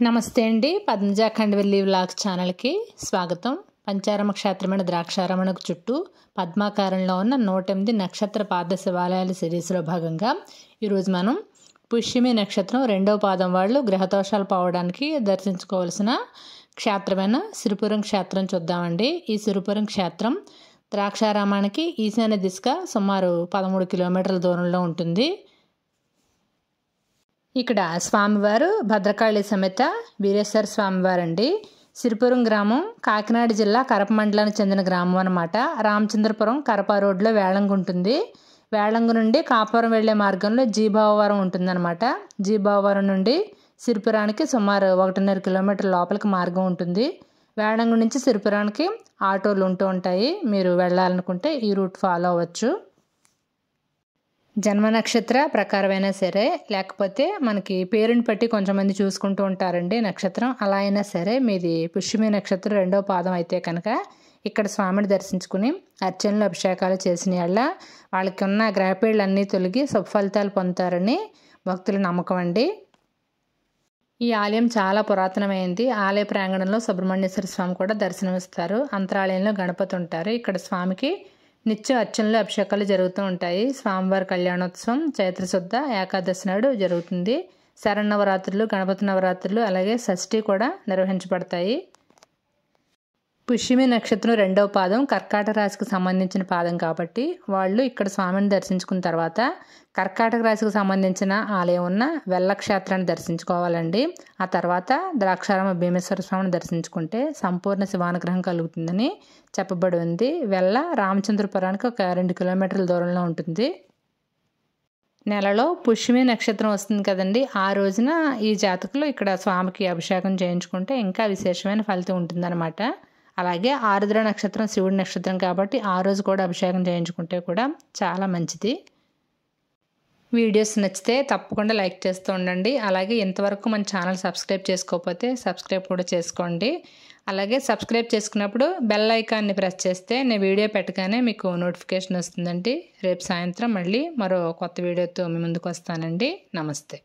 నమస్తే అండి. పద్మజ ఖండవల్లి వ్లాగ్స్ ఛానల్కి స్వాగతం. పంచారమ క్షేత్రమైన ద్రాక్షారామణకు చుట్టూ పద్మాకారంలో ఉన్న 108 నక్షత్ర పాద శివాలయాల సిరీస్లో భాగంగా ఈరోజు మనం పుష్యమి నక్షత్రం 2వ పాదం వాళ్ళు గ్రహదోషాలు పోవడానికి దర్శించుకోవాల్సిన క్షేత్రమైన సిరిపురం క్షేత్రం చూద్దామండి. ఈ సిరిపురం క్షేత్రం ద్రాక్షారామానికి ఈశాన్య దిశగా సుమారు 13 కిలోమీటర్ల దూరంలో ఉంటుంది. ఇక్కడ స్వామివారు భద్రకాళి సమేత వీరేశ్వర స్వామివారు అండి. సిరిపురం గ్రామం కాకినాడ జిల్లా కరప మండలానికి చెందిన గ్రామం అన్నమాట. రామచంద్రపురం కరప రోడ్లో వేళంగు ఉంటుంది. వేళంగు నుండి కాపురం వెళ్లే మార్గంలో జీభావవరం ఉంటుందన్నమాట. జీభావవరం నుండి సిరిపురానికి సుమారు 1.5 కిలోమీటర్ లోపలికి మార్గం ఉంటుంది. వేళంగు నుంచి సిరిపురానికి ఆటోలు ఉంటూ ఉంటాయి. మీరు వెళ్ళాలనుకుంటే ఈ రూట్ ఫాలో అవ్వచ్చు. జన్మ నక్షత్ర ప్రకారమైనా సరే, లేకపోతే మనకి పేరుని బట్టి కొంచెంమంది చూసుకుంటూ ఉంటారండి నక్షత్రం. అలా అయినా సరే మీది పుష్యమి నక్షత్రం 2వ పాదం అయితే కనుక ఇక్కడ స్వామిని దర్శించుకుని అర్చనలు అభిషేకాలు చేసిన వాళ్ళ వాళ్ళకి ఉన్న గ్రహపీడలన్నీ తొలగి శుభఫలితాలు పొందుతారని భక్తుల నమ్మకం అండి. ఈ ఆలయం చాలా పురాతనమైంది. ఆలయ ప్రాంగణంలో సుబ్రహ్మణ్యేశ్వర స్వామి కూడా దర్శనమిస్తారు. అంతరాలయంలో గణపతి ఉంటారు. ఇక్కడ స్వామికి నిత్య అర్చనలు అభిషేకాలు జరుగుతూ ఉంటాయి. స్వామివారి కళ్యాణోత్సవం చైత్రశుద్ధ ఏకాదశి నాడు జరుగుతుంది. శరన్నవరాత్రులు, గణపతి నవరాత్రులు, అలాగే షష్ఠి కూడా నిర్వహించబడతాయి. పుష్యమి నక్షత్రం 2వ పాదం కర్కాటక రాశికి సంబంధించిన పాదం కాబట్టి వాళ్ళు ఇక్కడ స్వామిని దర్శించుకున్న తర్వాత కర్కాటక రాశికి సంబంధించిన ఆలయం ఉన్న వెల్ల క్షేత్రాన్ని దర్శించుకోవాలండి. ఆ తర్వాత ద్రాక్షారామ భీమేశ్వర స్వామిని దర్శించుకుంటే సంపూర్ణ శివానుగ్రహం కలుగుతుందని చెప్పబడి ఉంది. వెల్ల రామచంద్రపురానికి ఒక 2 కిలోమీటర్ల దూరంలో ఉంటుంది. నెలలో పుష్యమి నక్షత్రం వస్తుంది కదండి. ఆ రోజున ఈ జాతకులు ఇక్కడ స్వామికి అభిషేకం చేయించుకుంటే ఇంకా విశేషమైన ఫలితం ఉంటుందన్నమాట. అలాగే ఆరుద్ర నక్షత్రం శివుడి నక్షత్రం కాబట్టి ఆ రోజు కూడా అభిషేకం చేయించుకుంటే కూడా చాలా మంచిది. వీడియోస్ నచ్చితే తప్పకుండా లైక్ చేస్తూ ఉండండి. అలాగే ఇంతవరకు మన ఛానల్ సబ్స్క్రైబ్ చేసుకోకపోతే సబ్స్క్రైబ్ కూడా చేసుకోండి. అలాగే సబ్స్క్రైబ్ చేసుకున్నప్పుడు బెల్ ఐకాన్ని ప్రెస్ చేస్తే నేను వీడియో పెట్టగానే మీకు నోటిఫికేషన్ వస్తుందండి. రేపు సాయంత్రం మళ్ళీ మరో కొత్త వీడియోతో మీ ముందుకు వస్తానండి. నమస్తే.